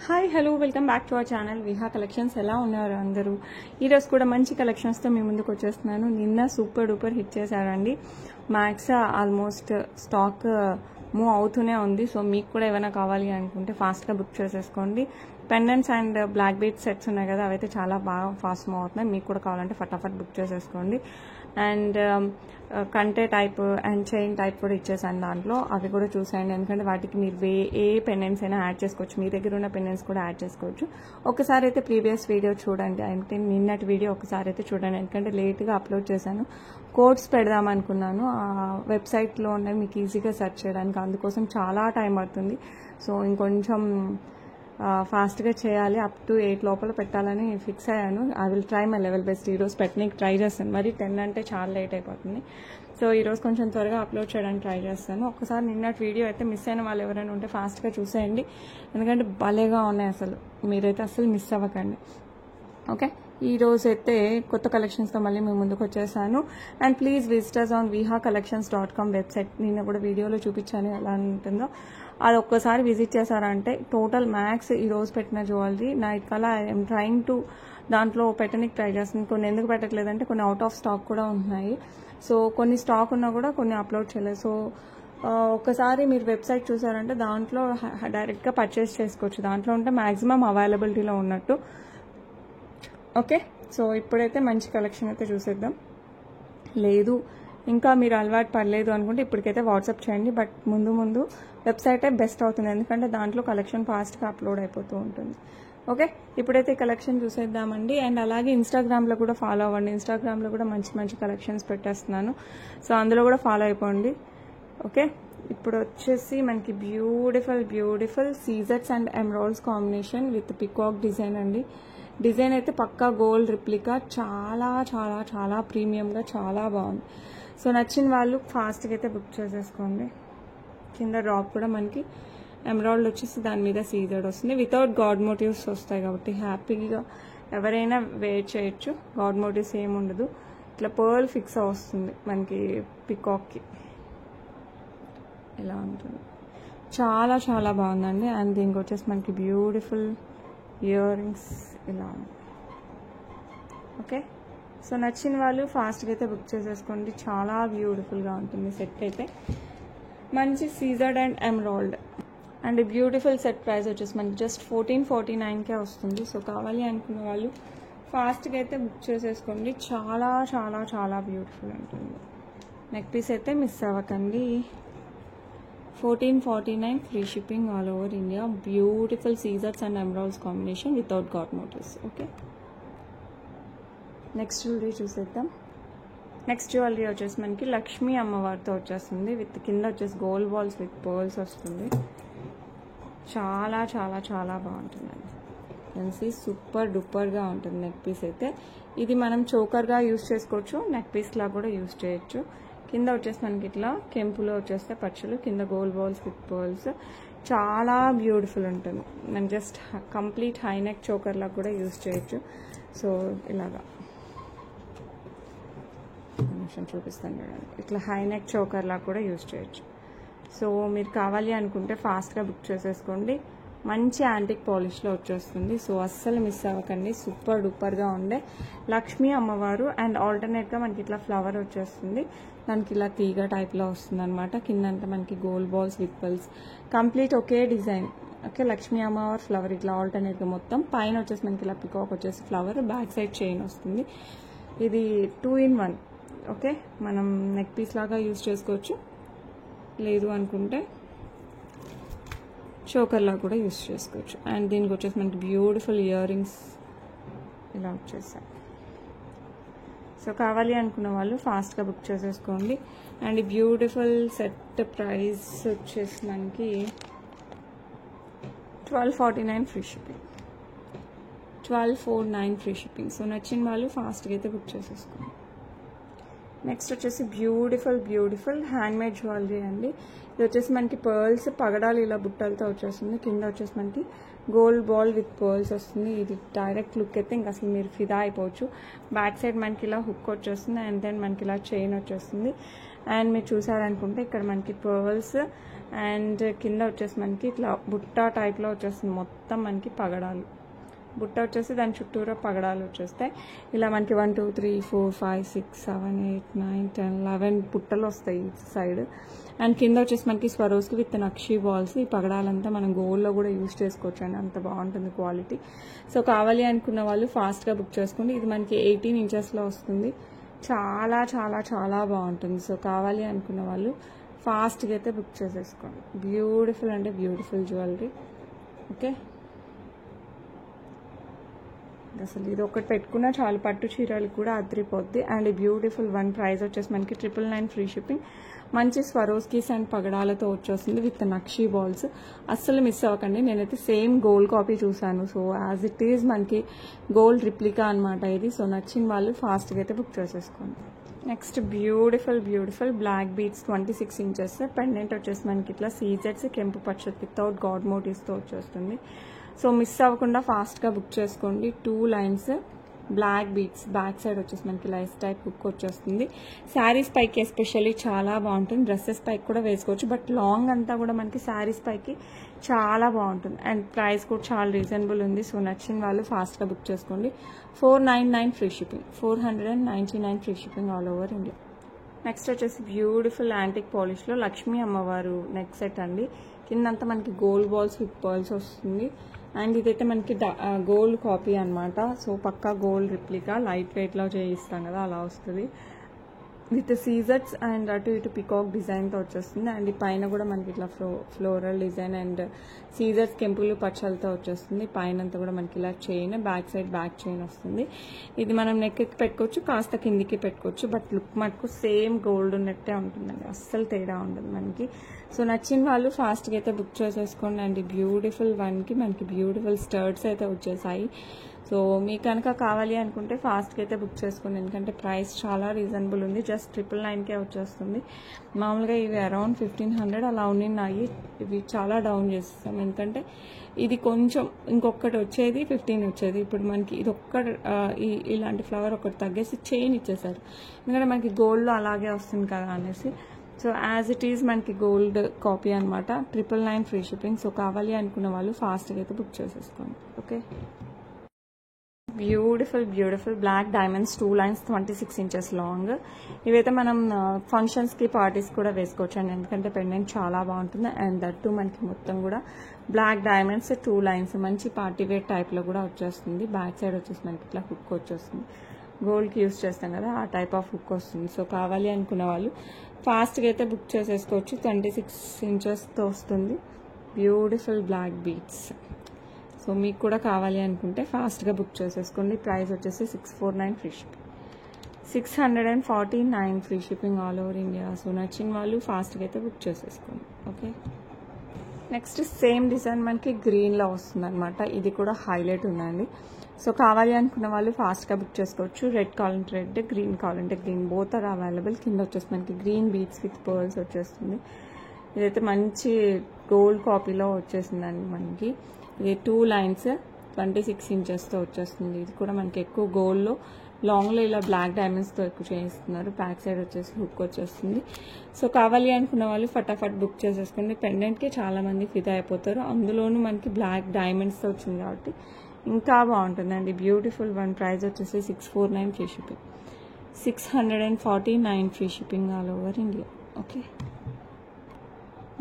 Hi hello welcome back to our channel Viha collections. ఎలా ఉన్నారు అందరూ? ఈరోజు కూడా మంచి కలెక్షన్స్తో మీ ముందుకు వచ్చేస్తున్నాను. నిన్న సూపర్ డూపర్ హిట్ చేశారండి. మ్యాక్స్ ఆల్మోస్ట్ స్టాక్ మూవ్ అవుతూనే ఉంది. సో మీకు కూడా ఏమైనా కావాలి అనుకుంటే ఫాస్ట్గా బుక్ చేసేసుకోండి. Pendants and black bead sets ఉన్నాయి కదా, అవైతే చాలా బాగా ఫాస్ట్ మూవ్ అవుతున్నాయి. మీకు కూడా కావాలంటే ఫటాఫట్ బుక్ చేసేసుకోండి. అండ్ కంటే టైప్ అండ్ చైన్ టైప్ కూడా ఇచ్చేసాను దాంట్లో. అవి కూడా చూసేయండి, ఎందుకంటే వాటికి మీరు ఏ పెండెంట్స్ అయినా యాడ్ చేసుకోవచ్చు. మీ దగ్గర ఉన్న పెండెంట్స్ కూడా యాడ్ చేసుకోవచ్చు. ఒకసారి అయితే ప్రీవియస్ వీడియో చూడండి, అంటే నిన్నటి వీడియో ఒకసారి అయితే చూడండి, ఎందుకంటే లేట్గా అప్లోడ్ చేశాను. కోడ్స్ పెడదాం అనుకున్నాను ఆ వెబ్సైట్లో ఉన్నవి మీకు ఈజీగా సెర్చ్ చేయడానికి, అందుకోసం చాలా టైం పడుతుంది. సో ఇంకొంచెం ఫాస్ట్గా చేయాలి. అప్ టు 8 లోపల పెట్టాలని ఫిక్స్ అయ్యాను. I will try my level best. ఈరోజు పెట్టడానికి ట్రై చేస్తాను. మరి 10 అంటే చాలా లేట్ అయిపోతుంది. సో ఈరోజు కొంచెం త్వరగా అప్లోడ్ చేయడానికి ట్రై చేస్తాను. ఒకసారి నిన్నటి వీడియో అయితే మిస్ అయిన వాళ్ళు ఎవరైనా ఉంటే ఫాస్ట్గా చూసేయండి, ఎందుకంటే భలేగా ఉన్నాయి. అసలు మీరైతే అసలు మిస్ అవ్వకండి. ఓకే, ఈ రోజు అయితే కొత్త కలెక్షన్స్తో మళ్ళీ మేము ముందుకు వచ్చేసాను. And please visitors on vihacollections.com website. నిన్న కూడా వీడియోలో చూపించాను ఎలా ఉంటుందో. అది ఒక్కసారి విజిట్ చేశారంటే టోటల్ మ్యాక్స్ ఈ రోజు పెట్టిన జ్యువెలరీ నైట్ కల్లా ఐఎమ్ ట్రైంగ్ టు దాంట్లో పెట్టడానికి ట్రై చేస్తుంది. కొన్ని ఎందుకు పెట్టట్లేదంటే కొన్ని అవుట్ ఆఫ్ స్టాక్ కూడా ఉన్నాయి. సో కొన్ని స్టాక్ ఉన్నా కూడా కొన్ని అప్లోడ్ చేయలేదు. సో ఒకసారి మీరు వెబ్సైట్ చూసారంటే దాంట్లో డైరెక్ట్గా పర్చేస్ చేసుకోవచ్చు. దాంట్లో ఉంటే మ్యాక్సిమం అవైలబిలిటీలో ఉన్నట్టు. ఓకే, సో ఇప్పుడైతే మంచి కలెక్షన్ అయితే చూసేద్దాం. లేదు ఇంకా మీరు అలవాటు పడలేదు అనుకుంటే ఇప్పటికైతే వాట్సాప్ చేయండి. బట్ ముందు వెబ్సైటే బెస్ట్ అవుతుంది, ఎందుకంటే దాంట్లో కలెక్షన్ ఫాస్ట్గా అప్లోడ్ అయిపోతూ ఉంటుంది. ఓకే, ఇప్పుడైతే కలెక్షన్ చూసేద్దామండి. అండ్ అలాగే ఇన్స్టాగ్రామ్లో కూడా ఫాలో అవ్వండి. ఇన్స్టాగ్రామ్లో కూడా మంచి కలెక్షన్స్ పెట్టేస్తున్నాను. సో అందులో కూడా ఫాలో అయిపోండి. ఓకే, ఇప్పుడు వచ్చేసి మనకి బ్యూటిఫుల్ సీజర్స్ and emeralds combination with peacock design అండి. డిజైన్ అయితే పక్కా గోల్డ్ రిప్లికా, చాలా ప్రీమియంగా చాలా బాగుంది. సో నచ్చిన వాళ్ళు ఫాస్ట్గా అయితే బుక్ చేసేసుకోండి. కింద డ్రాప్ కూడా మనకి ఎమరాల్డ్ వచ్చేసి దాని మీద సీజర్డ్ వస్తుంది. వితౌట్ గాడ్ మోటివ్స్ వస్తాయి కాబట్టి హ్యాపీగా ఎవరైనా వేర్ చేయొచ్చు. గాడ్ మోటివ్స్ ఏమి ఉండదు. ఇట్లా పర్ల్ ఫిక్స్ వస్తుంది మనకి పికాక్కి, ఇలా ఉంటుంది. చాలా బాగుందండి. అండ్ దీనికి వచ్చేసి మనకి బ్యూటిఫుల్ ఇయర్ రింగ్స్ ఇలా ఉంది. ఓకే, సో నచ్చిన వాళ్ళు ఫాస్ట్గా అయితే బుక్ చేసేసుకోండి. చాలా బ్యూటిఫుల్గా ఉంటుంది సెట్ అయితే. మంచి సీజర్డ్ and emerald and beautiful set price వచ్చేసి మనకి జస్ట్ 1449కే వస్తుంది. సో కావాలి అనుకున్న వాళ్ళు ఫాస్ట్గా అయితే బుక్ చేసేసుకోండి. చాలా బ్యూటిఫుల్ ఉంటుంది. నెక్ పీస్ అయితే మిస్ అవ్వకండి. 1449 free shipping all over India. Beautiful సీజర్స్ and emeralds combination without god motifs. Okay, next jewellery చూసేద్దాం. నెక్స్ట్ జ్యువెలరీ వచ్చేసి మనకి లక్ష్మీ అమ్మవారితో వచ్చేస్తుంది. విత్ కింద వచ్చేసి గోల్డ్ బాల్స్ విత్ పర్ల్స్ వస్తుంది. చాలా బాగుంటుందండి. మంచి సూపర్ డూపర్గా ఉంటుంది నెక్ పీస్ అయితే. ఇది మనం చోకర్గా యూజ్ చేసుకోవచ్చు, నెక్ పీస్లా కూడా యూజ్ చేయొచ్చు. కింద వచ్చేసి మనకి ఇట్లా కెంపులో వచ్చేస్తే పచ్చలు, కింద గోల్డ్ బాల్స్ విత్ పర్ల్స్. చాలా బ్యూటిఫుల్ ఉంటుంది. మనం జస్ట్ కంప్లీట్ హై నెక్ చోకర్లా కూడా యూజ్ చేయొచ్చు. సో ఇలాగా చూపిస్తాను చూడండి, ఇట్లా హై నెక్ చోకర్లా కూడా యూజ్ చేయొచ్చు. సో మీరు కావాలి అనుకుంటే ఫాస్ట్గా బుక్ చేసేసుకోండి. మంచి యాంటిక్ పాలిష్లో వచ్చేస్తుంది. సో అస్సలు మిస్ అవ్వకండి. సూపర్ డూపర్గా ఉండే లక్ష్మీ అమ్మవారు. అండ్ ఆల్టర్నేట్గా మనకి ఇట్లా ఫ్లవర్ వచ్చేస్తుంది. దానికి ఇలా తీగ టైప్లో వస్తుంది అనమాట. కిందంతా మనకి gold balls with pulse, complete okay design. Okay, Lakshmi అమ్మవారు ఫ్లవర్ ఇట్లా ఆల్టర్నేట్గా మొత్తం. పైన వచ్చేసి మనకి ఇలా పికాక్ వచ్చేసి ఫ్లవర్, బ్యాక్ సైడ్ చైన్ వస్తుంది. ఇది 2 in 1. ఓకే, మనం నెక్ పీస్ లాగా యూజ్ చేసుకోవచ్చు, లేదు అనుకుంటే చోకర్లా కూడా యూజ్ చేసుకోవచ్చు. అండ్ దీనికి వచ్చేసి మనకి బ్యూటిఫుల్ ఇయర్ రింగ్స్ ఇలా వచ్చేసాయి. సో కావాలి అనుకున్న వాళ్ళు ఫాస్ట్గా బుక్ చేసేసుకోండి. అండ్ ఈ బ్యూటిఫుల్ సెట్ ప్రైస్ వచ్చేసి మనకి 1249 free shipping. 1249 free shipping. So నచ్చిన వాళ్ళు ఫాస్ట్గా అయితే బుక్ చేసేసుకోండి. నెక్స్ట్ వచ్చేసి బ్యూటిఫుల్ హ్యాండ్మేడ్ జ్యువెలరీ అండి. ఇది వచ్చేసి మనకి పర్ల్స్ పగడాలు ఇలా బుట్టలతో వచ్చేస్తుంది. కింద వచ్చేసి మనకి గోల్డ్ బాల్ విత్ పర్ల్స్ వస్తుంది. ఇది డైరెక్ట్ లుక్ అయితే ఇంకా అసలు మీరు ఫిదా అయిపోవచ్చు. బ్యాక్ సైడ్ మనకి ఇలా హుక్ వచ్చేస్తుంది. అండ్ దెన్ మనకి ఇలా చైన్ వచ్చేస్తుంది. అండ్ మీరు చూసారనుకుంటే ఇక్కడ మనకి పర్ల్స్ అండ్ కింద వచ్చేసి మనకి ఇట్లా బుట్ట టైప్లో వచ్చేస్తుంది, మొత్తం మనకి పగడాలు. బుట్ట వచ్చేసి దాని చుట్టూరా పగడాలు వచ్చేస్తాయి. ఇలా మనకి 1 2 3 4 5 6 7 8 9 10 11 బుట్టలు వస్తాయి ఈ సైడ్. అండ్ కింద వచ్చేసి మనకి స్వరోస్కి విత్ నక్షి బాల్స్. ఈ పగడాలంతా మనం గోల్డ్లో కూడా యూజ్ చేసుకోవచ్చు అండి, అంత బాగుంటుంది క్వాలిటీ. సో కావాలి అనుకున్న వాళ్ళు ఫాస్ట్గా బుక్ చేసుకోండి. ఇది మనకి 18 ఇంచెస్లో వస్తుంది, చాలా చాలా చాలా బాగుంటుంది. సో కావాలి అనుకున్న వాళ్ళు ఫాస్ట్గా అయితే బుక్ చేసేసుకోండి. బ్యూటిఫుల్ అంటే బ్యూటిఫుల్ జ్యువెలరీ. ఓకే, అసలు ఇది ఒకటి పెట్టుకున్నా చాలు, పట్టు చీరలు కూడా అదిరిపోద్ది. అండ్ బ్యూటిఫుల్ వన్ ప్రైస్ వచ్చేసి మనకి 999 ఫ్రీ షిప్పింగ్. మంచి స్వరోస్కీస్ అండ్ పగడాలతో వచ్చేస్తుంది విత్ నక్షి బాల్స్. అస్సలు మిస్ అవ్వకండి. నేనైతే సేమ్ గోల్డ్ కాపీ చూసాను. సో యాజ్ ఇట్ ఈజ్ మనకి గోల్డ్ రిప్లికా అనమాట ఇది. సో నచ్చిన వాళ్ళు ఫాస్ట్గా అయితే బుక్ చేసేసుకోండి. Next beautiful beautiful black beads 26 inches pendant వచ్చేసి మనకి ఇట్లా సీజెట్స్ కెంపు పచ్చ వితౌట్ గాడ్ మోటివ్స్తో వచ్చేస్తుంది. సో మిస్ అవ్వకుండా ఫాస్ట్గా బుక్ చేసుకోండి. 2 lines black beads, back side వచ్చేసి మనకి లైస్ టైప్ బుక్ వచ్చేస్తుంది. శారీస్ పైకి ఎస్పెషల్లీ చాలా బాగుంటుంది, డ్రెస్సెస్ పైకి కూడా వేసుకోవచ్చు. బట్ లాంగ్ అంతా కూడా మనకి శారీస్ పైకి చాలా బాగుంటుంది. అండ్ ప్రైస్ కూడా చాలా రీజనబుల్ ఉంది. సో నచ్చిన వాళ్ళు ఫాస్ట్గా బుక్ చేసుకోండి. 499 free shipping, 499 free shipping all over India. Next వచ్చేసి బ్యూటిఫుల్ యాంటిక్ పాలిష్లో లక్ష్మీ అమ్మవారు నెక్ సెట్ అండి. కిందంతా మనకి గోల్డ్ బాల్స్ విత్ పర్ల్స్ వస్తుంది. అండ్ ఇదైతే మనకి గోల్డ్ కాపీ అనమాట. సో పక్కా గోల్డ్ రిప్లికా, లైట్ వెయిట్లో చేయిస్తాం కదా అలా వస్తుంది విత్ సీజర్స్ అండ్ అటు ఇటు పికాక్ డిజైన్తో వచ్చేస్తుంది. అండ్ ఈ పైన కూడా మనకి ఇట్లా ఫ్లోరల్ డిజైన్ అండ్ సీజర్స్ కెంపులు పచ్చలతో వచ్చేస్తుంది. పైన అంతా కూడా మనకి ఇలా chain, back side back chain వస్తుంది. ఇది మనం నెక్కి పెట్టుకోవచ్చు, కాస్త కిందికి పెట్టుకోవచ్చు. బట్ లుక్ మటుకు సేమ్ గోల్డ్ ఉన్నట్టే ఉంటుందండి, అస్సలు తేడా ఉండదు మనకి. సో నచ్చిన వాళ్ళు ఫాస్ట్గా అయితే బుక్ చేసేసుకోండి. అండ్ బ్యూటిఫుల్ వన్కి మనకి బ్యూటిఫుల్ స్టర్ట్స్ అయితే వచ్చేసాయి. సో మీకు కనుక కావాలి అనుకుంటే ఫాస్ట్గా అయితే బుక్ చేసుకోండి, ఎందుకంటే ప్రైస్ చాలా రీజనబుల్ ఉంది. జస్ట్ 999కే వచ్చేస్తుంది. మామూలుగా ఇవి అరౌండ్ 1500 అలా ఉన్నాయి. ఇవి చాలా డౌన్ చేస్తాం, ఎందుకంటే ఇది కొంచెం ఇంకొకటి వచ్చేది 15 వచ్చేది. ఇప్పుడు మనకి ఇది ఇలాంటి ఫ్లవర్ ఒకటి తగ్గేసి చైన్ ఇచ్చేసారు, ఎందుకంటే మనకి గోల్డ్లో అలాగే వస్తుంది కదా అనేసి. సో యాజ్ ఇట్ ఈజ్ మనకి గోల్డ్ కాపీ అనమాట. 999 ఫ్రీ షిప్పింగ్. సో కావాలి అనుకున్న వాళ్ళు ఫాస్ట్గా అయితే బుక్ చేసేసుకోండి. Okay, beautiful beautiful black diamonds 2 lines 26 inches long. ఇవైతే మనం ఫంక్షన్స్కి పార్టీస్ కూడా వేసుకోవచ్చు అండి, ఎందుకంటే పెండెంట్ చాలా బాగుంటుంది. అండ్ దట్టు మనకి మొత్తం కూడా బ్లాక్ డైమండ్స్ 2 లైన్స్ మంచి పార్టీ వేర్ టైప్లో కూడా వచ్చేస్తుంది. బ్యాక్ సైడ్ వచ్చేసి మనకి ఇట్లా హుక్ వచ్చేస్తుంది, గోల్డ్కి యూస్ చేస్తాం కదా ఆ టైప్ ఆఫ్ హుక్ వస్తుంది. సో కావాలి అనుకున్న వాళ్ళు ఫాస్ట్గా అయితే బుక్ చేసేసుకోవచ్చు. 26 ఇంచెస్తో వస్తుంది బ్యూటిఫుల్ బ్లాక్ బీడ్స్. సో మీకు కూడా కావాలి అనుకుంటే ఫాస్ట్గా బుక్ చేసేసుకోండి. ప్రైస్ వచ్చేసి 649 free shipping, 649 free shipping all over India. So నచ్చిన వాళ్ళు ఫాస్ట్గా అయితే బుక్ చేసేసుకోండి. ఓకే, నెక్స్ట్ సేమ్ డిజైన్ మనకి గ్రీన్లో వస్తుంది అనమాట. ఇది కూడా హైలైట్ ఉందండి. సో కావాలి అనుకున్న వాళ్ళు ఫాస్ట్గా బుక్ చేసుకోవచ్చు. రెడ్ కావాలంటే రెడ్, గ్రీన్ కావాలంటే గ్రీన్, బోత్ ఆర్ అవైలబుల్. కింద వచ్చేసి మనకి గ్రీన్ బీడ్స్ విత్ పర్ల్స్ వచ్చేస్తుంది. ఇదైతే మంచి గోల్డ్ కాపీలో వచ్చేసిందండి మనకి. ఇది 2 లైన్స్ 26 ఇంచెస్తో వచ్చేస్తుంది. ఇది కూడా మనకి ఎక్కువ గోల్డ్లో లాంగ్లో ఇలా బ్లాక్ డైమండ్స్తో ఎక్కువ చేయిస్తున్నారు. బ్యాక్ సైడ్ వచ్చేసి హుక్ వచ్చేస్తుంది. సో కావాలి అనుకున్న వాళ్ళు ఫటాఫట్ బుక్ చేసేసుకోండి. పెండెంట్కి చాలామంది ఫిదా అయిపోతారు, అందులోనూ మనకి బ్లాక్ డైమండ్స్తో వచ్చింది కాబట్టి ఇంకా బాగుంటుందండి. బ్యూటిఫుల్ వన్ ప్రైస్ వచ్చేసి 649 free shipping, 649 free shipping all over India. Okay,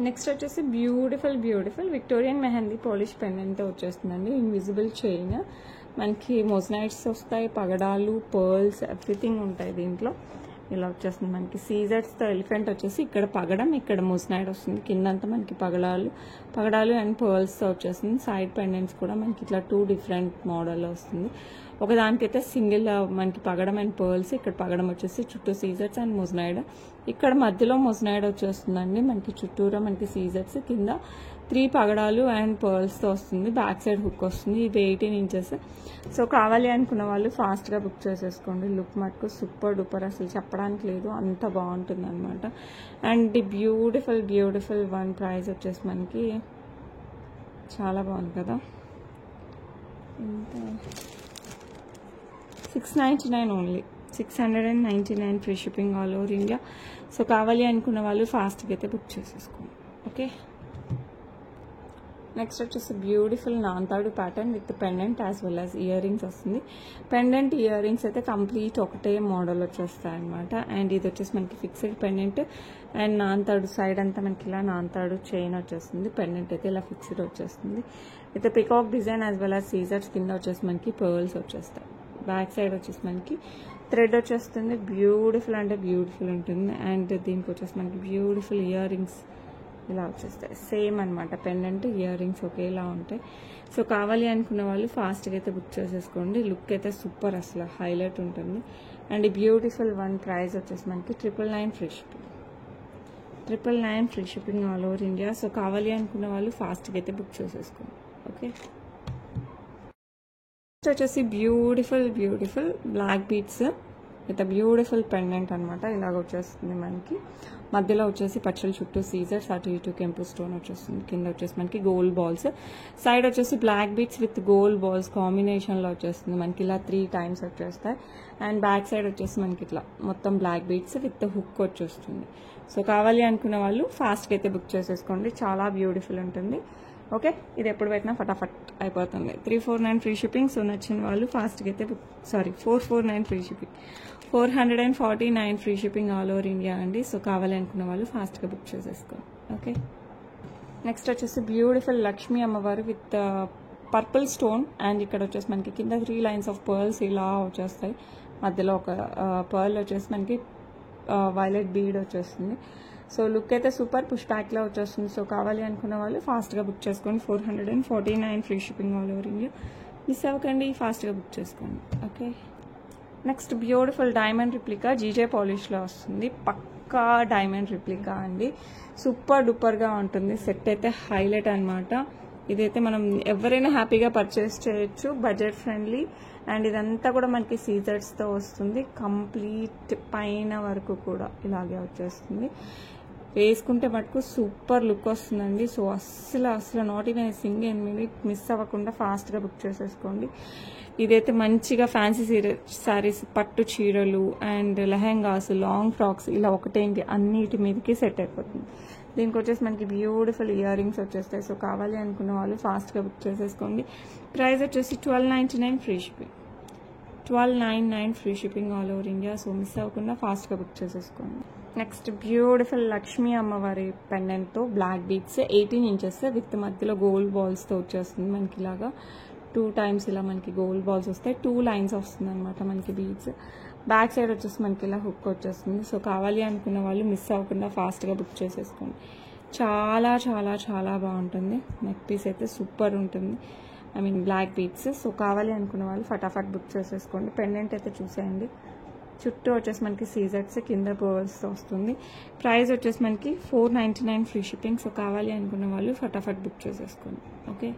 next వచ్చేసి beautiful beautiful Victorian mehndi polish పెండెంట్తో వచ్చేస్తుందండి. ఇన్విజిబుల్ చైన్, మనకి మొజనైట్స్ వస్తాయి, పగడాలు, పర్ల్స్, ఎవ్రీథింగ్ ఉంటాయి దీంట్లో. ఇలా వచ్చేస్తుంది మనకి సీజర్స్తో. ఎలిఫెంట్ వచ్చేసి ఇక్కడ పగడం, ఇక్కడ మొజనైట్ వస్తుంది. కిందంతా మనకి పగడాలు అండ్ పర్ల్స్తో వచ్చేస్తుంది. సైడ్ పెండెంట్స్ కూడా మనకి ఇట్లా 2 డిఫరెంట్ మోడల్లో వస్తుంది. ఒకదానికైతే సింగిల్ మనకి పగడం అండ్ పర్ల్స్, ఇక్కడ పగడం వచ్చేసి చుట్టూ సీజర్స్ అండ్ మొజనైడ్, ఇక్కడ మధ్యలో మొజనైడ్ వచ్చేస్తుందండి. మనకి చుట్టూరా మనకి సీజర్స్, కింద 3 పగడాలు అండ్ పర్ల్స్తో వస్తుంది. బ్యాక్ సైడ్ హుక్ వస్తుంది. ఇది 18 ఇంచెస్. సో కావాలి అనుకున్న వాళ్ళు ఫాస్ట్గా బుక్ చేసేసుకోండి. లుక్ మటుకు సూపర్ డూపర్, అసలు చెప్పడానికి లేదు, అంత బాగుంటుంది అనమాట. And beautiful beautiful one price వచ్చేసి మనకి చాలా బాగుంది కదా, ఇంత 699 only, 699 free shipping all over India. So కావాలి అనుకున్న వాళ్ళు ఫాస్ట్గా అయితే బుక్ చేసేసుకోండి. ఓకే. నెక్స్ట్ వచ్చేసి బ్యూటిఫుల్ నాంతాడు pattern with pendant as well as earrings వస్తుంది. పెండెంట్ ఇయర్ రింగ్స్ అయితే కంప్లీట్ ఒకటే మోడల్ వచ్చేస్తాయి అనమాట. అండ్ ఇది వచ్చేసి మనకి ఫిక్స్డ్ పెండెంట్ అండ్ నాంతాడు సైడ్ అంతా మనకి ఇలా నాంతాడు చైన్ వచ్చేస్తుంది. పెండెంట్ అయితే ఇలా ఫిక్స్డ్ వచ్చేస్తుంది with peacock design as well as సీజర్స్. కింద వచ్చేసి మనకి పర్ల్స్ వచ్చేస్తాయి. బ్యాక్ సైడ్ వచ్చేసి మనకి థ్రెడ్ వచ్చేస్తుంది. బ్యూటిఫుల్ అంటే బ్యూటిఫుల్ ఉంటుంది. అండ్ దీనికి వచ్చేసి మనకి బ్యూటిఫుల్ ఇయర్ రింగ్స్ ఇలా వచ్చేస్తాయి. సేమ్ అనమాట, పెండెంట్ ఇయర్ రింగ్స్ ఒకేలా ఉంటాయి. సో కావాలి అనుకున్న వాళ్ళు ఫాస్ట్గా అయితే బుక్ చేసేసుకోండి. లుక్ అయితే సూపర్, అసలు హైలైట్ ఉంటుంది. అండ్ ఈ బ్యూటిఫుల్ వన్ ప్రైస్ వచ్చేసి మనకి 999 free shipping. 999 free shipping all over India. So కావాలి అనుకున్న వాళ్ళు ఫాస్ట్గా అయితే బుక్ చేసేసుకోండి. ఓకే. నెక్స్ట్ వచ్చేసి beautiful beautiful black beads with beautiful pendant అనమాట. ఇలాగ వచ్చేస్తుంది మనకి. మధ్యలో వచ్చేసి పచ్చల చుట్టూ సీజర్స్, అటు ఇటు కెంపు స్టోన్ వచ్చేస్తుంది. కింద వచ్చేసి మనకి గోల్డ్ బాల్స్, సైడ్ వచ్చేసి black beads with gold balls కాంబినేషన్లో వచ్చేస్తుంది మనకి. ఇలా 3 times వచ్చేస్తాయి. అండ్ బ్యాక్ సైడ్ వచ్చేసి మనకి ఇట్లా మొత్తం బ్లాక్ బీడ్స్ విత్ హుక్ వచ్చేస్తుంది. సో కావాలి అనుకున్న వాళ్ళు ఫాస్ట్గా అయితే బుక్ చేసేసుకోండి. చాలా బ్యూటిఫుల్ ఉంటుంది. ఓకే. ఇది ఎప్పుడు పెట్టినా ఫటాఫట్ అయిపోతుంది. 349 ఫ్రీ షిప్పింగ్. సో నచ్చిన వాళ్ళు ఫాస్ట్గా అయితే 449 free shipping, 449 free shipping all over India అండి. సో కావాలి అనుకున్న వాళ్ళు ఫాస్ట్గా బుక్ చేసేసుకోండి. ఓకే. నెక్స్ట్ వచ్చేసి బ్యూటిఫుల్ లక్ష్మీ అమ్మవారు విత్ పర్పుల్ స్టోన్. అండ్ ఇక్కడ వచ్చేసి మనకి కింద 3 lines ఆఫ్ పర్ల్స్ ఇలా వచ్చేస్తాయి. మధ్యలో ఒక పర్ల్ వచ్చేసి మనకి వైలెట్ బీడ్ వచ్చేస్తుంది. సో లుక్ అయితే సూపర్, పుష్ బ్యాక్లో వచ్చేస్తుంది. సో కావాలి అనుకున్న వాళ్ళు ఫాస్ట్గా బుక్ చేసుకోండి. 449 free shipping all over India. Miss అవ్వకండి, ఫాస్ట్గా బుక్ చేసుకోండి. Okay. Next beautiful diamond replica GJ పాలిష్లో వస్తుంది. పక్కా డైమండ్ రిప్లికా అండి. సూపర్ డూపర్గా ఉంటుంది. సెట్ అయితే హైలైట్ అనమాట. ఇదైతే మనం ఎవరైనా హ్యాపీగా పర్చేస్ చేయొచ్చు, బడ్జెట్ ఫ్రెండ్లీ. అండ్ ఇదంతా కూడా మనకి సీజర్స్తో వస్తుంది. కంప్లీట్ పైన వరకు కూడా ఇలాగే వచ్చేస్తుంది. వేసుకుంటే మటుకు సూపర్ లుక్ వస్తుందండి. సో అస్సలు not even single minute miss అవ్వకుండా ఫాస్ట్గా బుక్ చేసేసుకోండి. ఇదైతే మంచిగా ఫ్యాన్సీ శారీస్, పట్టు చీరలు అండ్ లెహెంగాస్, లాంగ్ ఫ్రాక్స్ ఇలా ఒకటేంటి అన్నిటి మీదకి సెట్ అయిపోతుంది. దీనికి వచ్చేసి మనకి బ్యూటిఫుల్ ఇయర్ రింగ్స్ వచ్చేస్తాయి. సో కావాలి అనుకున్న వాళ్ళు ఫాస్ట్గా బుక్ చేసేసుకోండి. ప్రైస్ వచ్చేసి 1299 free shipping, 1299 free shipping all over India. So miss అవ్వకుండా ఫాస్ట్గా బుక్ చేసేసుకోండి. నెక్స్ట్ బ్యూటిఫుల్ లక్ష్మీ అమ్మవారి పెండెంట్తో బ్లాక్ బీడ్స్ 18 inches విత్ మధ్యలో గోల్డ్ బాల్స్తో వచ్చేస్తుంది మనకి. ఇలాగా 2 times ఇలా మనకి గోల్డ్ బాల్స్ వస్తాయి. 2 lines వస్తుంది అనమాట మనకి బీడ్స్. బ్యాక్ సైడ్ వచ్చేసి మనకి ఇలా హుక్ వచ్చేస్తుంది. సో కావాలి అనుకున్న వాళ్ళు మిస్ అవ్వకుండా ఫాస్ట్గా బుక్ చేసేసుకోండి. చాలా చాలా చాలా బాగుంటుంది. నెక్ పీస్ అయితే సూపర్ ఉంటుంది. I mean black beads. So కావాలి అనుకున్న వాళ్ళు ఫటాఫట్ బుక్ చేసేసుకోండి. పెండెంట్ అయితే చూసేయండి. చుట్టూ వచ్చేసి మనకి సీజర్స్, కింద పర్ల్స్తో వస్తుంది. ప్రైస్ వచ్చేసి మనకి 499 ఫ్రీ షిప్పింగ్. సో కావాలి అనుకున్న వాళ్ళు ఫటాఫట్ బుక్ చేసేసుకోండి. ఓకే.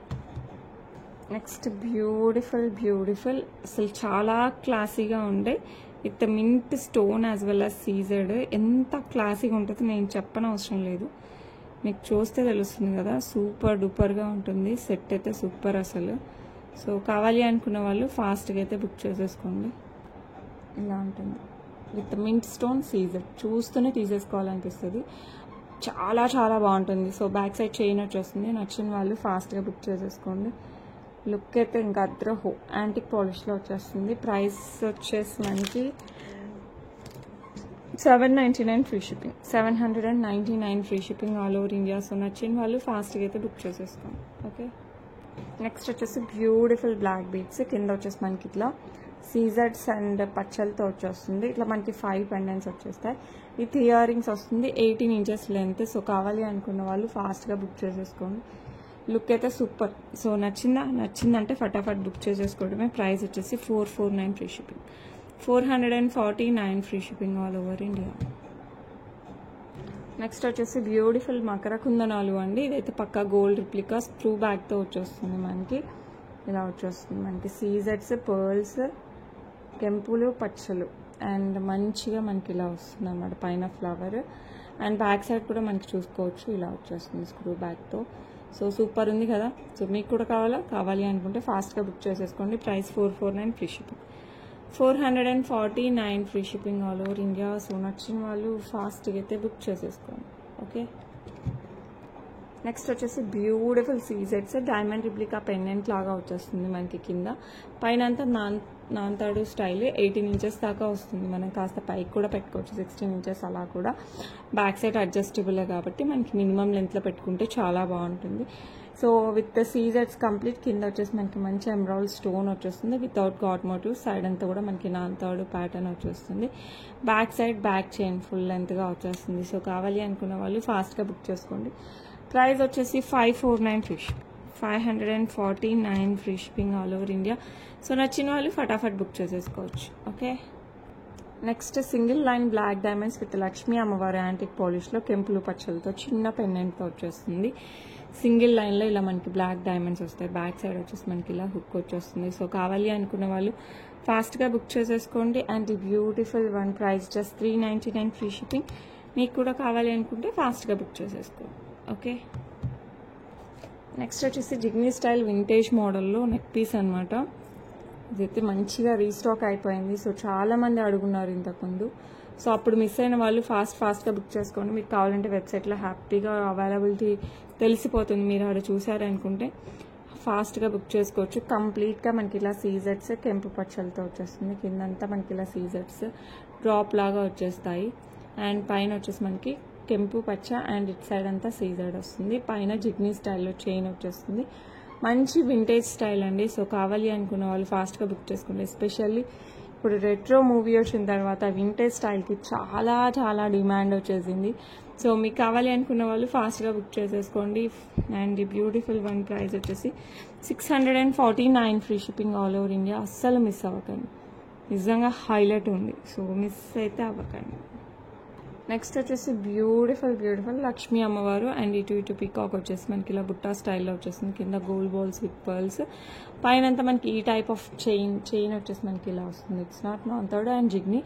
నెక్స్ట్ బ్యూటిఫుల్ బ్యూటిఫుల్ అసలు చాలా క్లాసీగా ఉండే with mint stone as well as సీజర్డ్. ఎంత క్లాసీగా ఉంటుందో నేను చెప్పనవసరం లేదు, మీకు చూస్తే తెలుస్తుంది కదా. సూపర్ డూపర్గా ఉంటుంది. సెట్ అయితే సూపర్ అసలు. సో కావాలి అనుకున్న వాళ్ళు ఫాస్ట్గా అయితే బుక్ చేసేసుకోండి. ఇలా ఉంటుంది విత్ మింట్ స్టోన్ సీజర్. చూస్తూనే తీసేసుకోవాలనిపిస్తుంది. చాలా చాలా బాగుంటుంది. సో బ్యాక్ సైడ్ చైన్ వచ్చేస్తుంది. నచ్చిన వాళ్ళు ఫాస్ట్గా బుక్ చేసేసుకోండి. లుక్ అయితే ఇంకా అద్రహో యాంటిక్ పాలిష్లో వచ్చేస్తుంది. ప్రైస్ వచ్చేసి మనకి 799 free shipping, 799 free shipping all over India. So నచ్చిన వాళ్ళు ఫాస్ట్గా అయితే బుక్ చేసేసుకోండి. ఓకే. నెక్స్ట్ వచ్చేసి బ్యూటిఫుల్ బ్లాక్ బీడ్స్. కింద వచ్చేసి మనకి ఇట్లా సీజర్స్ అండ్ పచ్చలతో వచ్చేస్తుంది. ఇట్లా మనకి 5 pendants వచ్చేస్తాయి. విత్ ఇయర్ రింగ్స్ వస్తుంది. 18 inches లెంత్. సో కావాలి అనుకున్న వాళ్ళు ఫాస్ట్గా బుక్ చేసేసుకోండి. లుక్ అయితే సూపర్. సో నచ్చిందంటే ఫటాఫట్ బుక్ చేసేసుకోవడమే. ప్రైస్ వచ్చేసి 449 free shipping, 449 free shipping all over India. Next వచ్చేసి బ్యూటిఫుల్ మకర కుందనాలు అండి. ఇదైతే పక్కా గోల్డ్ రిప్లికా స్క్రూ బ్యాగ్తో వచ్చేస్తుంది మనకి. ఇలా వచ్చేస్తుంది మనకి సీజర్స్, పర్ల్స్, కెంపులు, పచ్చలు అండ్ మంచిగా మనకి ఇలా వస్తుంది అన్నమాట పైన ఫ్లవర్. అండ్ బ్యాక్ సైడ్ కూడా మనకి చూసుకోవచ్చు. ఇలా వచ్చేస్తుంది స్క్రూ బ్యాగ్తో. సో సూపర్ ఉంది కదా. సో మీకు కూడా కావాలి అనుకుంటే ఫాస్ట్గా బుక్ చేసేసుకోండి. Price 449 free shipping, 449 free shipping all over India. So నచ్చిన వాళ్ళు ఫాస్ట్గా అయితే బుక్ చేసేసుకోండి. ఓకే. నెక్స్ట్ వచ్చేసి బ్యూటిఫుల్ సీజెట్స్ డైమండ్ రిప్లికా పెండెంట్ లాగా వచ్చేస్తుంది మనకి కింద. పైన అంతా నాన్తాడు స్టైల్ 18 ఇంచెస్ దాకా వస్తుంది. మనం కాస్త పైకి కూడా పెట్టుకోవచ్చు, 16 ఇంచెస్ అలా కూడా. బ్యాక్ సైడ్ అడ్జస్టబుల్ కాబట్టి మనకి మినిమం లెంత్లో పెట్టుకుంటే చాలా బాగుంటుంది. సో విత్ ద సీజెట్స్ కంప్లీట్ కింద వచ్చేసి మనకి మంచి ఎమరాల్డ్ స్టోన్ వచ్చేస్తుంది వితౌట్ గాడ్ మోటివ్. సైడ్ అంతా కూడా మనకి నాన్తాడు ప్యాటర్న్ వచ్చేస్తుంది. Back side back chain full లెంత్గా వచ్చేస్తుంది. సో కావాలి అనుకున్న వాళ్ళు ఫాస్ట్గా బుక్ చేసుకోండి. ప్రైస్ వచ్చేసి 549 free ship, 549 free shipping all over India. So నచ్చిన వాళ్ళు ఫటాఫట్ బుక్ చేసేసుకోవచ్చు. Okay, next single line black diamonds with Lakshmi అమ్మవారి యాంటిక్ పాలిష్లో కెంపులు పచ్చలతో చిన్న పెండెంట్తో వచ్చేస్తుంది. సింగిల్ లైన్లో ఇలా మనకి బ్లాక్ డైమండ్స్ వస్తాయి. బ్యాక్ సైడ్ వచ్చేసి మనకి ఇలా హుక్ వచ్చేస్తుంది. సో కావాలి అనుకున్న వాళ్ళు ఫాస్ట్గా బుక్ చేసేసుకోండి. And beautiful one price just 399 free shipping. మీకు కూడా కావాలి అనుకుంటే ఫాస్ట్గా బుక్ చేసేసుకోండి. ఓకే, నెక్స్ట్ వచ్చేసి జిగ్నీ స్టైల్ వింటేజ్ మోడల్లో నెక్ పీస్ అనమాట. ఇదైతే మంచిగా రీస్టాక్ అయిపోయింది. సో చాలామంది అడుగున్నారు ఇంతకుముందు. సో అప్పుడు మిస్ అయిన వాళ్ళు ఫాస్ట్గా బుక్ చేసుకోండి. మీకు కావాలంటే వెబ్సైట్లో హ్యాపీగా అవైలబిలిటీ తెలిసిపోతుంది. మీరు ఆడ చూసారనుకుంటే ఫాస్ట్గా బుక్ చేసుకోవచ్చు. కంప్లీట్గా మనకి ఇలా సీజెట్స్ కెంపు పచ్చలతో వచ్చేస్తుంది. కిందంతా మనకి ఇలా సీజెట్స్ డ్రాప్ లాగా వచ్చేస్తాయి. అండ్ పైన వచ్చేసి మనకి కెంపు పచ్చ అండ్ ఇట్ సైడ్ అంతా సీజెడ్ వస్తుంది. పైన జిగ్నీ స్టైల్లో చైన్ వచ్చేస్తుంది. మంచి వింటేజ్ స్టైల్ అండి. సో కావాలి అనుకున్న వాళ్ళు ఫాస్ట్గా బుక్ చేసుకోండి. ఎస్పెషల్లీ ఇప్పుడు రెట్రో మూవీ వచ్చిన తర్వాత వింటేజ్ స్టైల్కి చాలా డిమాండ్ వచ్చేసింది. సో మీకు కావాలి అనుకున్న వాళ్ళు ఫాస్ట్గా బుక్ చేసేసుకోండి. అండ్ ఈ బ్యూటిఫుల్ వన్ ప్రైస్ వచ్చేసి 649 free shipping all over India. అస్సలు మిస్ అవ్వకండి, నిజంగా హైలైట్ ఉంది. సో మిస్ అయితే అవ్వకండి. నెక్స్ట్ వచ్చేసి బ్యూటిఫుల్ లక్ష్మీ అమ్మవారు అండ్ ఇటు పీకాక్ వచ్చేసి మనకి ఇలా బుట్టా స్టైల్లో వచ్చేస్తుంది. కింద గోల్డ్ బాల్స్ విత్ పర్ల్స్. పైన అంతా మనకి ఈ టైప్ ఆఫ్ చైన్ వచ్చేసి మనకి ఇలా వస్తుంది. ఇట్స్ నాట్ నాన్తాడు అండ్ జిగ్నీ.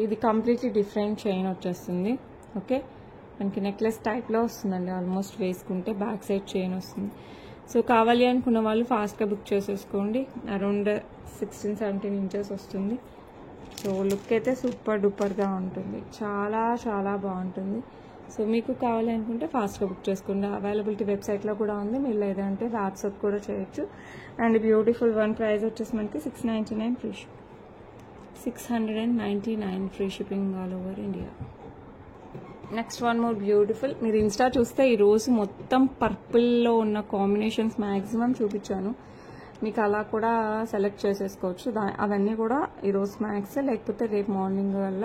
ఇది కంప్లీట్లీ డిఫరెంట్ చైన్ వచ్చేస్తుంది. ఓకే, మనకి నెక్లెస్ టైప్లో వస్తుందండి. ఆల్మోస్ట్ వేసుకుంటే బ్యాక్ సైడ్ చైన్ వస్తుంది. సో కావాలి అనుకున్న వాళ్ళు ఫాస్ట్గా బుక్ చేసేసుకోండి. అరౌండ్ 16-17 ఇంచెస్ వస్తుంది. సో లుక్ అయితే సూపర్ డూపర్గా ఉంటుంది. చాలా బాగుంటుంది. సో మీకు కావాలి అనుకుంటే ఫాస్ట్గా బుక్ చేసుకోండి. అవైలబిలిటీ వెబ్సైట్లో కూడా ఉంది. మీరు లేదంటే వాట్సాప్ కూడా చేయొచ్చు. అండ్ బ్యూటిఫుల్ వన్ ప్రైస్ వచ్చేసి మనకి 699 free ship, 699 free shipping all over India. Next one more beautiful. మీరు ఇన్స్టా చూస్తే ఈరోజు మొత్తం పర్పుల్లో ఉన్న కాంబినేషన్స్ మ్యాక్సిమం చూపించాను. మీకు అలా కూడా సెలెక్ట్ చేసేసుకోవచ్చు. అవన్నీ కూడా ఈరోజు మ్యాక్స్ లేకపోతే రేపు మార్నింగ్ వల్ల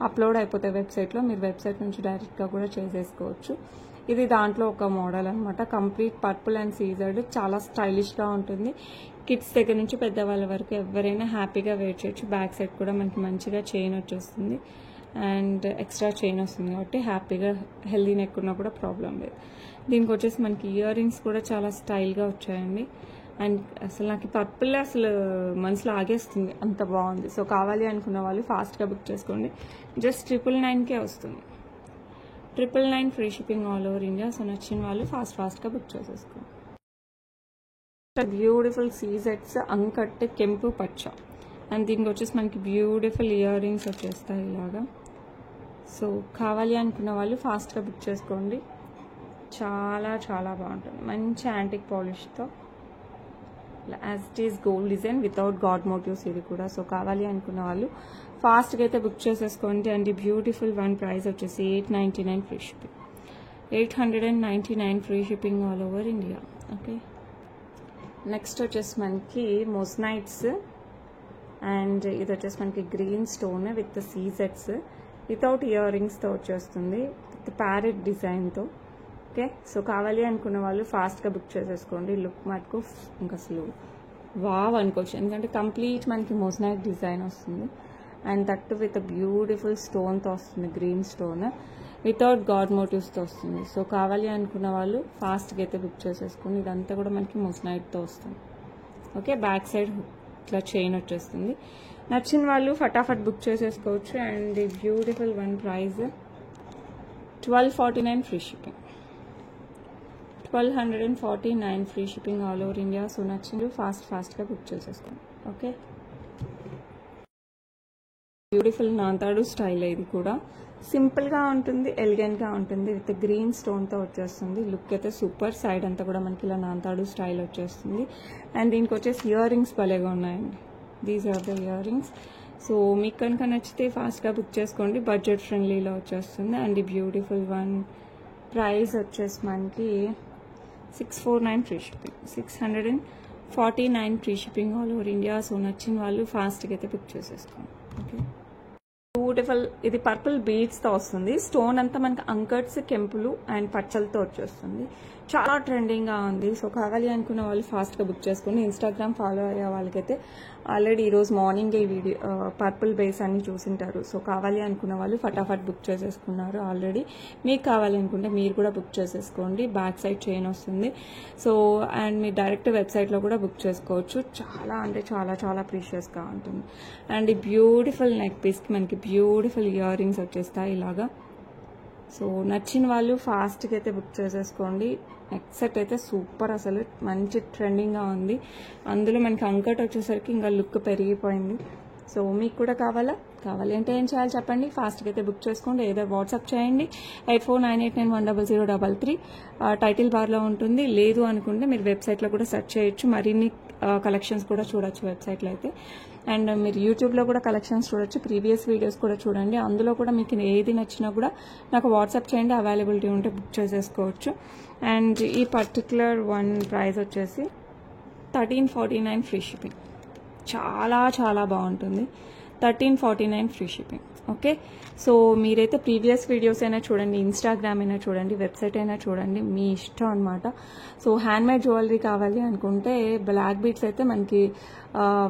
అప్లోడ్ అయిపోతాయి వెబ్సైట్లో. మీరు వెబ్సైట్ నుంచి డైరెక్ట్గా కూడా చేసేసుకోవచ్చు. ఇది దాంట్లో ఒక మోడల్ అనమాట. కంప్లీట్ పర్పుల్ అండ్ సీజర్డ్, చాలా స్టైలిష్గా ఉంటుంది. కిడ్స్ దగ్గర నుంచి పెద్దవాళ్ళ వరకు ఎవరైనా హ్యాపీగా వేర్ చేయొచ్చు. బ్యాక్ సైడ్ కూడా మనకి మంచిగా చైన్ వచ్చేస్తుంది అండ్ ఎక్స్ట్రా చైన్ వస్తుంది కాబట్టి హ్యాపీగా హెల్దీ నెక్ ఉన్నా కూడా ప్రాబ్లం లేదు. దీనికి వచ్చేసి మనకి ఇయర్ రింగ్స్ కూడా చాలా స్టైల్గా వచ్చాయండి. అండ్ అసలు నాకు పర్పుల్ అసలు మనసులో ఆగేస్తుంది, అంత బాగుంది. సో కావాలి అనుకున్న వాళ్ళు ఫాస్ట్గా బుక్ చేసుకోండి. జస్ట్ 999కే వస్తుంది. 999 free shipping all over India. So నచ్చిన వాళ్ళు ఫాస్ట్గా బుక్ చేసేసుకోండి. బ్యూటిఫుల్ సీజెట్స్ అంకట్ కెంపు పచ్చ అండ్ దీనికి వచ్చేసి మనకి బ్యూటిఫుల్ ఇయర్ రింగ్స్ వచ్చేస్తాయి ఇలాగా. సో కావాలి అనుకున్న వాళ్ళు ఫాస్ట్గా బుక్ చేసుకోండి. చాలా బాగుంటుంది. మంచి యాంటిక్ పాలిష్తో as it is gold design without god motifs ఇది కూడా. సో కావాలి అనుకున్న వాళ్ళు ఫాస్ట్గా అయితే బుక్ చేసేసుకోండి. అండ్ ఈ బ్యూటిఫుల్ వన్ ప్రైస్ వచ్చేసి 899 free shipping, 899 free shipping all over India. Okay, next వచ్చేసి మనకి మొస్నైట్స్ అండ్ ఇది వచ్చేసి మనకి గ్రీన్ స్టోన్ విత్ సీజెట్స్ వితౌట్ ఇయర్ రింగ్స్తో వచ్చేస్తుంది విత్ ప్యారెట్ డిజైన్తో. ఓకే, సో కావాలి అనుకున్న వాళ్ళు ఫాస్ట్గా బుక్ చేసేసుకోండి. లుక్ మటుకు ఇంకా అసలు వావ్ అనుకోవచ్చు, ఎందుకంటే కంప్లీట్ మనకి మొస్నైట్ డిజైన్ వస్తుంది అండ్ దట్ విత్ బ్యూటిఫుల్ స్టోన్తో వస్తుంది. గ్రీన్ స్టోన్ వితౌట్ గాడ్ మోటివ్స్తో వస్తుంది. సో కావాలి అనుకున్న వాళ్ళు ఫాస్ట్గా అయితే బుక్ చేసేసుకోండి. ఇదంతా కూడా మనకి మొస్నైట్తో వస్తుంది. ఓకే, బ్యాక్ సైడ్ ఇట్లా చైన్ వచ్చేస్తుంది. నచ్చిన వాళ్ళు ఫటాఫట్ బుక్ చేసేసుకోవచ్చు. అండ్ ఈ beautiful one price 1249 free shipping, 1249 free shipping all over India. So నచ్చింది ఫాస్ట్గా బుక్ చేసేసుకోండి. ఓకే, బ్యూటిఫుల్ నాంతాడు స్టైల్ ఇది కూడా. సింపుల్గా ఉంటుంది, ఎలిగెంట్గా ఉంటుంది. విత్ గ్రీన్ స్టోన్తో వచ్చేస్తుంది. లుక్ అయితే సూపర్. సైడ్ అంతా కూడా మనకి ఇలా నాంతాడు స్టైల్ వచ్చేస్తుంది. అండ్ దీనికి వచ్చేసి ఇయర్ రింగ్స్ భలేగా ఉన్నాయండి. These are the earrings. So మీకు కనుక నచ్చితే ఫాస్ట్గా బుక్ చేసుకోండి. బడ్జెట్ ఫ్రెండ్లీలో వచ్చేస్తుంది. అండ్ ఈ బ్యూటిఫుల్ వన్ ప్రైస్ వచ్చేసి మనకి 649 free shipping, 649 free shipping all over India. So నచ్చిన వాళ్ళు ఫాస్ట్గా అయితే బుక్ చేసేసుకోండి. Okay, beautiful. ఇది పర్పుల్ బీడ్స్తో వస్తుంది. స్టోన్ అంతా మనకి అంకట్స్, కెంపులు అండ్ పచ్చలతో వచ్చేస్తుంది. చాలా ట్రెండింగ్గా ఉంది. సో కావాలి అనుకున్న వాళ్ళు ఫాస్ట్గా బుక్ చేసుకోండి. ఇన్స్టాగ్రామ్ ఫాలో అయ్యే వాళ్ళకైతే ఆల్రెడీ ఈరోజు మార్నింగ్ ఈ వీడియో పర్పుల్ బేస్ అన్ని చూసింటారు. సో కావాలి అనుకున్న వాళ్ళు ఫటాఫట్ బుక్ చేసేసుకున్నారు ఆల్రెడీ. మీకు కావాలి అనుకుంటే మీరు కూడా బుక్ చేసేసుకోండి. బ్యాక్ సైడ్ చైన్ వస్తుంది. సో అండ్ మీరు డైరెక్ట్ వెబ్సైట్లో కూడా బుక్ చేసుకోవచ్చు. చాలా అంటే చాలా చాలా ప్రీషియస్గా ఉంటుంది. అండ్ ఈ బ్యూటిఫుల్ నెక్ పీస్కి మనకి బ్యూటిఫుల్ ఇయర్ రింగ్స్ వచ్చేస్తాయి ఇలాగా. సో నచ్చిన వాళ్ళు ఫాస్ట్గా అయితే బుక్ చేసేసుకోండి. నెక్ సెట్ అయితే సూపర్, అసలు మంచి ట్రెండింగ్గా ఉంది. అందులో మనకి అంకట్ వచ్చేసరికి ఇంకా లుక్ పెరిగిపోయింది. సో మీకు కూడా కావాలి అంటే ఏం చేయాలి చెప్పండి. ఫాస్ట్గా అయితే బుక్ చేసుకోండి. ఏదో వాట్సాప్ చేయండి 8498910033. టైటిల్ బార్లో ఉంటుంది. లేదు అనుకుంటే మీరు వెబ్సైట్లో కూడా సెర్చ్ చేయొచ్చు. మరిన్ని కలెక్షన్స్ కూడా చూడొచ్చు వెబ్సైట్లో అయితే. అండ్ మీరు యూట్యూబ్లో కూడా కలెక్షన్స్ చూడొచ్చు. ప్రీవియస్ వీడియోస్ కూడా చూడండి. అందులో కూడా మీకు ఏది నచ్చినా కూడా నాకు వాట్సాప్ చేయండి. అవైలబిలిటీ ఉంటే బుక్ చేసేసుకోవచ్చు. అండ్ ఈ పర్టికులర్ వన్ ప్రైస్ వచ్చేసి 1349 ఫ్రీ షిప్పింగ్. చాలా చాలా బాగుంటుంది. 1349 ఫ్రీ షిప్పింగ్. ఓకే, సో మీరైతే ప్రీవియస్ వీడియోస్ అయినా చూడండి, ఇన్స్టాగ్రామ్ అయినా చూడండి, వెబ్సైట్ అయినా చూడండి, మీ ఇష్టం అనమాట. సో హ్యాండ్మేడ్ జ్యువెలరీ కావాలి అనుకుంటే బ్లాక్ బీడ్స్ అయితే మనకి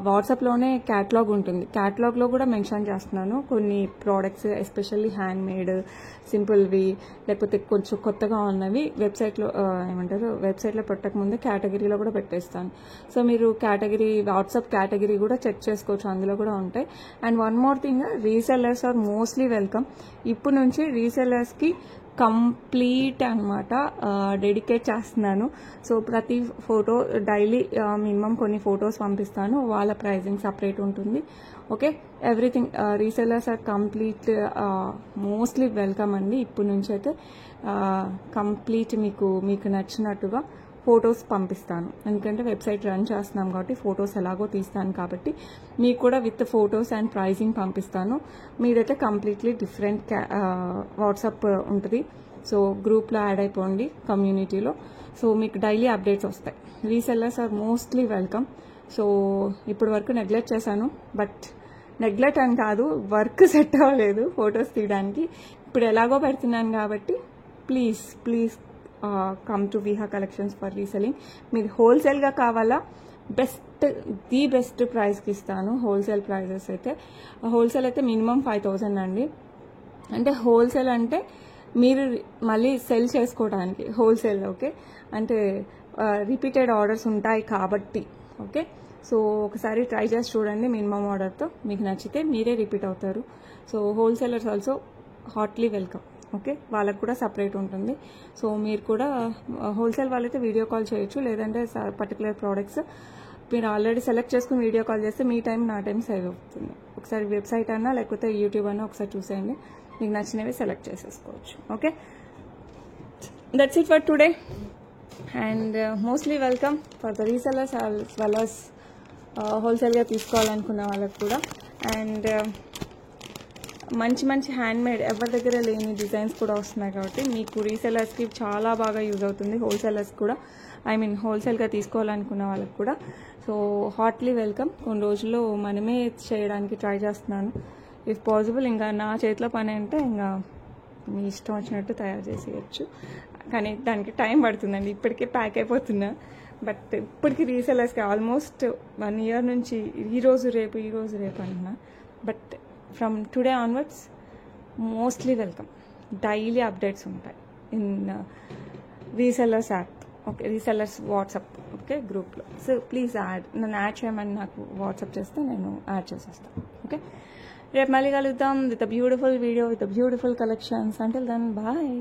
వాట్సాప్లోనే క్యాటలాగ్ ఉంటుంది. క్యాటలాగ్లో కూడా మెన్షన్ చేస్తున్నాను కొన్ని ప్రోడక్ట్స్, ఎస్పెషల్లీ హ్యాండ్మేడ్, సింపుల్వి, లేకపోతే కొంచెం కొత్తగా ఉన్నవి వెబ్సైట్లో వెబ్సైట్లో పెట్టకముందే కేటగిరీలో కూడా పెట్టేస్తాను. సో మీరు వాట్సాప్ కేటగిరీ కూడా చెక్ చేసుకోవచ్చు. అందులో కూడా ఉంటాయి. And one more thing, resellers are mostly welcome. ఇప్పుడు నుంచి రీసెల్లర్స్కి కంప్లీట్ అనమాట డెడికేట్ చేస్తున్నాను. సో ప్రతి ఫోటో డైలీ మినిమం కొన్ని ఫొటోస్ పంపిస్తాను. వాళ్ళ ప్రైజింగ్ సపరేట్ ఉంటుంది. Okay, everything resellers are complete mostly welcome అండి. ఇప్పుడు నుంచి అయితే కంప్లీట్ మీకు నచ్చినట్టుగా ఫొటోస్ పంపిస్తాను. ఎందుకంటే వెబ్సైట్ రన్ చేస్తున్నాం కాబట్టి ఫొటోస్ ఎలాగో తీస్తాను కాబట్టి మీకు కూడా విత్ ఫొటోస్ అండ్ ప్రైజింగ్ పంపిస్తాను. మీరైతే కంప్లీట్లీ డిఫరెంట్ వాట్సాప్ ఉంటుంది. సో గ్రూప్లో యాడ్ అయిపోండి కమ్యూనిటీలో. సో మీకు డైలీ అప్డేట్స్ వస్తాయి. Resellers are mostly welcome. So ఇప్పటి వరకు నెగ్లెక్ట్ చేశాను, బట్ నెగ్లెక్ట్ అని కాదు, వర్క్ సెట్ అవ్వలేదు ఫొటోస్ తీయడానికి. ఇప్పుడు ఎలాగో పెడుతున్నాను కాబట్టి please come to Viha collections for reselling. మీరు హోల్సేల్గా కావాలా, ది బెస్ట్ ప్రైస్కి ఇస్తాను. హోల్సేల్ ప్రైజెస్ అయితే హోల్సేల్ అయితే మినిమం 5000 అండి. అంటే హోల్సేల్ అంటే మీరు మళ్ళీ సెల్ చేసుకోవడానికి హోల్సేల్. ఓకే, అంటే రిపీటెడ్ ఆర్డర్స్ ఉంటాయి కాబట్టి. ఓకే, సో ఒకసారి ట్రై చేసి చూడండి. మినిమం ఆర్డర్తో మీకు నచ్చితే మీరే రిపీట్ అవుతారు. So wholesalers also hardly welcome. Okay, వాళ్ళకు కూడా సపరేట్ ఉంటుంది. సో మీరు కూడా హోల్సేల్ వాళ్ళైతే వీడియో కాల్ చేయొచ్చు. లేదంటే పర్టికులర్ ప్రోడక్ట్స్ మీరు ఆల్రెడీ సెలెక్ట్ చేసుకుని వీడియో కాల్ చేస్తే మీ టైం నా టైం సేవ్ అవుతుంది. ఒకసారి వెబ్సైట్ అన్నా లేకపోతే యూట్యూబ్ అన్నా ఒకసారి చూసేయండి. మీకు నచ్చినవి సెలెక్ట్ చేసేసుకోవచ్చు. Okay, that's it for today. And mostly welcome for the resellers as well as హోల్సేల్గా తీసుకోవాలనుకున్న వాళ్ళకి కూడా. అండ్ మంచి హ్యాండ్మేడ్ ఎవరి దగ్గర లేని డిజైన్స్ కూడా వస్తున్నాయి కాబట్టి మీకు రీసెలర్స్కి చాలా బాగా యూజ్ అవుతుంది. హోల్సేలర్స్ కూడా హోల్సేల్గా తీసుకోవాలనుకున్న వాళ్ళకి కూడా. So hardly welcome. కొన్ని రోజుల్లో మనమే చేయడానికి ట్రై చేస్తున్నాను. ఇఫ్ పాసిబుల్ ఇంకా నా చేతిలో పని అంటే ఇంకా మీ ఇష్టం వచ్చినట్టు తయారు చేసేయచ్చు. కానీ దానికి టైం పడుతుందండి. ఇప్పటికే ప్యాక్ అయిపోతున్నా. బట్ ఇప్పటికి రీసెలర్స్కి ఆల్మోస్ట్ 1 year నుంచి ఈరోజు రేపు అంటున్నా. But from today onwards mostly welcome. Daily updates ఉంటాయి in resellers app. Okay, resellers WhatsApp okay గ్రూప్లో. సో ప్లీజ్ నన్ను యాడ్ చేయమని నాకు వాట్సాప్ చేస్తే నేను యాడ్ చేసేస్తాను. ఓకే, రేపు మళ్ళీ కలుద్దాం with a beautiful video with a beautiful collections. Until then bye.